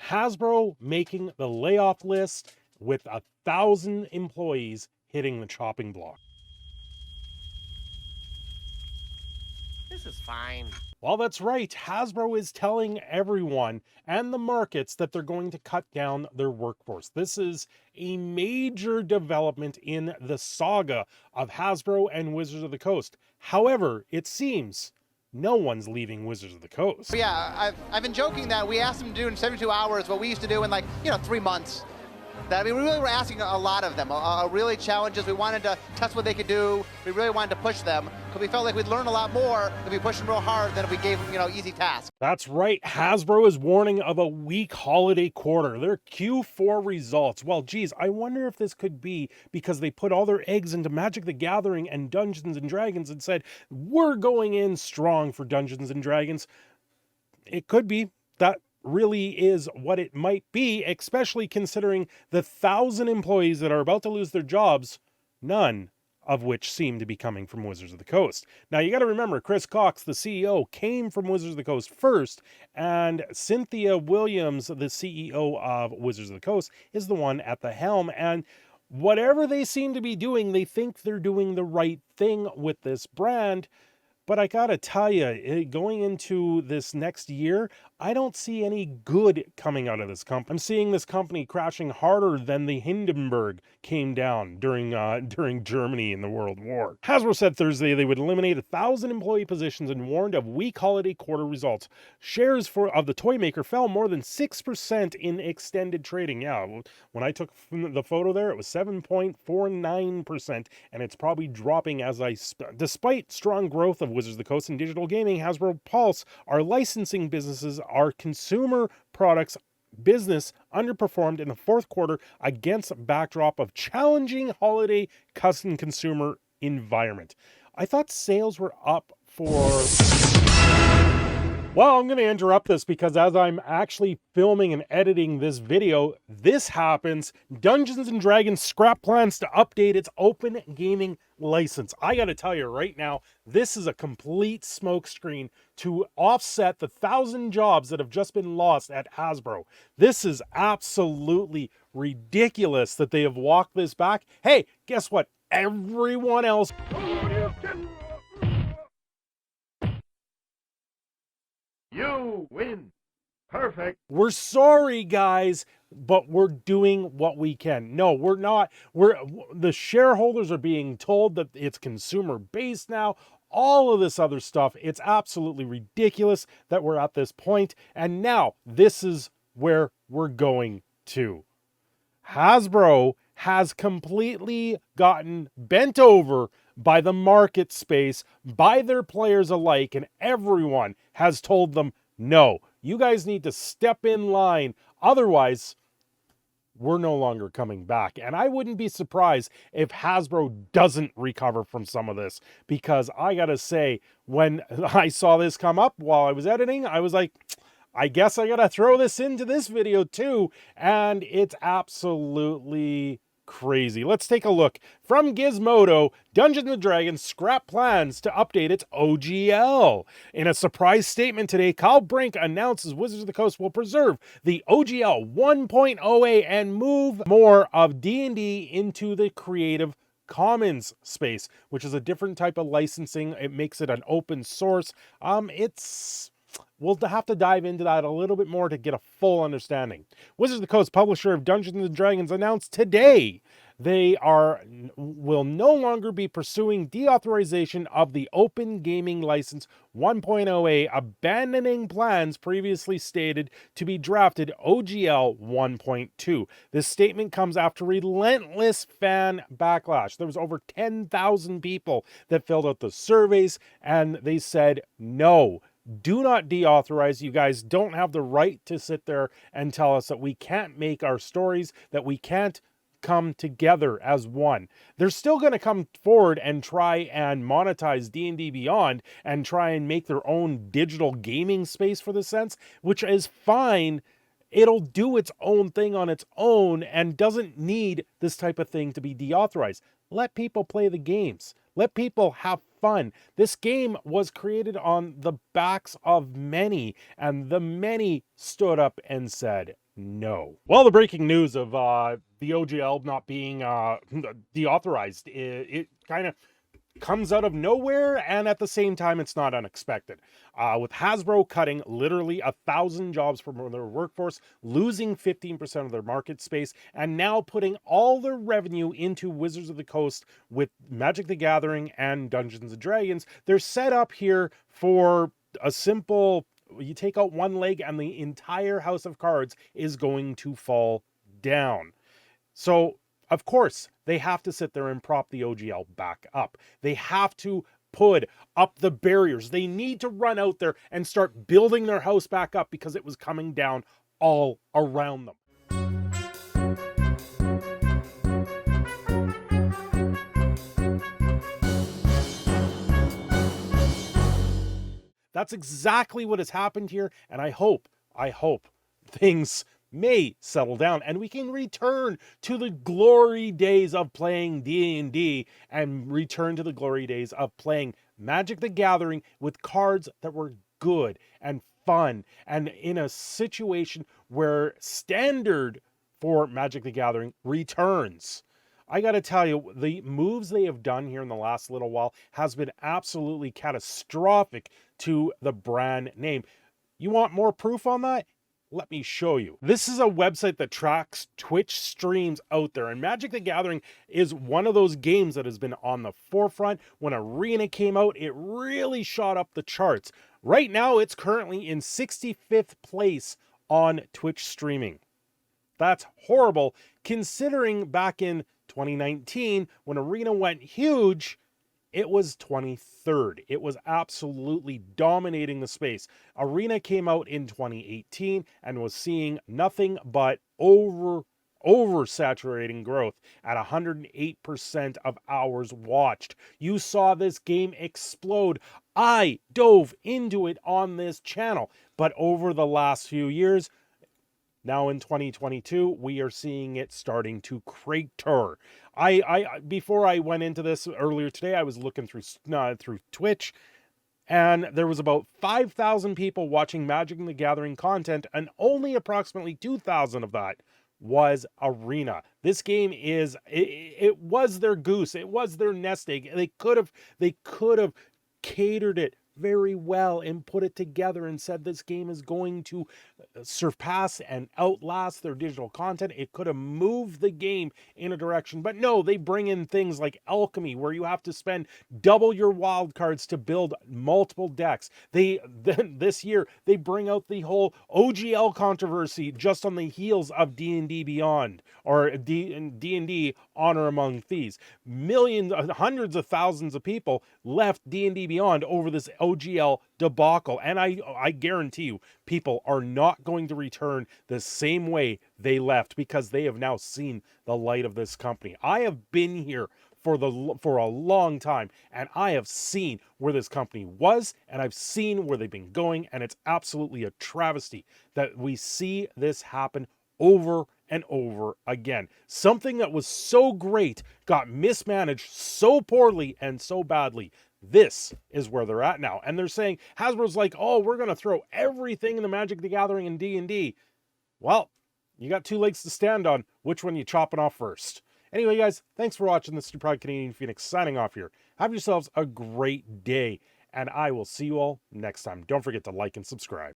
Hasbro making the layoff list with 1,000 employees hitting the chopping block. This is fine. Well, that's right. Hasbro is telling everyone and the markets that they're going to cut down their workforce. This is a major development in the saga of Hasbro and Wizards of the Coast. However, it seems no one's leaving Wizards of the Coast. Yeah, I've been joking that we asked them to do in 72 hours what we used to do in 3 months. That, I mean, we really were asking a lot of them, really challenges. We wanted to test what they could do. We really wanted to push them because we felt like we'd learn a lot more if we pushed them real hard than if we gave them, easy tasks. That's right. Hasbro is warning of a weak holiday quarter. Their Q4 results. Well, geez, I wonder if this could be because they put all their eggs into Magic the Gathering and Dungeons and Dragons and said, we're going in strong for Dungeons and Dragons. It could be. That really is what it might be, especially considering the 1,000 employees that are about to lose their jobs, none of which seem to be coming from Wizards of the Coast. Now, you got to remember, Chris Cox, the CEO, came from Wizards of the Coast first, and Cynthia Williams, the CEO of Wizards of the Coast, is the one at the helm. And whatever they seem to be doing, they think they're doing the right thing with this brand. But I gotta tell you, going into this next year, I don't see any good coming out of this company. I'm seeing this company crashing harder than the Hindenburg came down during Germany in the World War. Hasbro said Thursday they would eliminate 1,000 employee positions and warned of weak holiday quarter results. Shares of the toy maker fell more than 6% in extended trading. Yeah, when I took the photo there, it was 7.49%, and it's probably dropping as despite strong growth of Wizards of the Coast and digital gaming, Hasbro Pulse, our licensing businesses, our consumer products business underperformed in the fourth quarter against a backdrop of challenging holiday custom consumer environment. I thought sales were up for... Well, I'm going to interrupt this because as I'm actually filming and editing this video, this happens. Dungeons & Dragons scrap plans to update its open gaming license. I got to tell you right now, this is a complete smokescreen to offset the 1,000 jobs that have just been lost at Hasbro. This is absolutely ridiculous that they have walked this back. Hey, guess what? Everyone else... You win. Perfect. We're sorry, guys, but we're doing what we can. No, we're not. The shareholders are being told that it's consumer based now. All of this other stuff. It's absolutely ridiculous that we're at this point. And now this is where we're going to. Hasbro has completely gotten bent over by the market space, by their players alike, and everyone has told them, no, you guys need to step in line. Otherwise, we're no longer coming back. And I wouldn't be surprised if Hasbro doesn't recover from some of this, because I gotta say, when I saw this come up while I was editing, I was like, I guess I gotta throw this into this video too. And it's absolutely crazy. Let's take a look. From Gizmodo, Dungeons & Dragons scrap plans to update its OGL. In a surprise statement today, Kyle Brink announces Wizards of the Coast will preserve the OGL 1.0A and move more of D&D into the Creative Commons space, which is a different type of licensing. It makes it an open source. We'll have to dive into that a little bit more to get a full understanding. Wizards of the Coast, publisher of Dungeons & Dragons, announced today they will no longer be pursuing deauthorization of the Open Gaming License 1.0A, abandoning plans previously stated to be drafted OGL 1.2. This statement comes after relentless fan backlash. There was over 10,000 people that filled out the surveys, and they said no. Do not deauthorize. You guys don't have the right to sit there and tell us that we can't make our stories, that we can't come together as one. They're still going to come forward and try and monetize D&D Beyond and try and make their own digital gaming space for the sense, which is fine. It'll do its own thing on its own and doesn't need this type of thing to be deauthorized. Let people play the games. Let people have fun. This game was created on the backs of many, and the many stood up and said, No. Well, the breaking news of the OGL not being deauthorized, it kind of comes out of nowhere, and at the same time, it's not unexpected. With Hasbro cutting literally 1,000 jobs from their workforce, losing 15% of their market space, and now putting all their revenue into Wizards of the Coast with Magic the Gathering and Dungeons and Dragons, they're set up here for a simple, you take out one leg and the entire house of cards is going to fall down. So, of course, they have to sit there and prop the OGL back up. They have to put up the barriers. They need to run out there and start building their house back up because it was coming down all around them. That's exactly what has happened here, and I hope things may settle down and we can return to the glory days of playing D&D and return to the glory days of playing Magic the Gathering with cards that were good and fun and in a situation where standard for Magic the Gathering returns. I got to tell you, the moves they have done here in the last little while has been absolutely catastrophic to the brand name. You want more proof on that? Let me show you. This is a website that tracks Twitch streams out there, and Magic the Gathering is one of those games that has been on the forefront. When Arena came out, it really shot up the charts. Right now, it's currently in 65th place on Twitch streaming. That's horrible, considering back in 2019, when Arena went huge, it was 23rd. It was absolutely dominating the space. Arena came out in 2018 and was seeing nothing but oversaturating growth at 108% of hours watched. You saw this game explode. I dove into it on this channel, but over the last few years, now in 2022, we are seeing it starting to crater. I before I went into this earlier today, I was looking through Twitch, and there was about 5,000 people watching Magic the Gathering content, and only approximately 2,000 of that was Arena. This game it was their goose, it was their nest egg. They could have catered it very well and put it together and said this game is going to surpass and outlast their digital content. It could have moved the game in a direction, but no, they bring in things like alchemy where you have to spend double your wild cards to build multiple decks. This year they bring out the whole OGL controversy just on the heels of D&D Beyond, or D&D Honor Among Thieves. Hundreds of thousands of people left D&D Beyond over this OGL debacle, and I guarantee you people are not going to return the same way they left because they have now seen the light of this company. I have been here for a long time, and I have seen where this company was, and I've seen where they've been going, and it's absolutely a travesty that we see this happen over and over again. Something that was so great got mismanaged so poorly and so badly. This is where they're at now. And they're saying, Hasbro's like, oh, we're going to throw everything in the Magic the Gathering and D&D. Well, you got two legs to stand on. Which one you chopping off first? Anyway, guys, thanks for watching. This is your Proud Canadian Phoenix signing off here. Have yourselves a great day, and I will see you all next time. Don't forget to like and subscribe.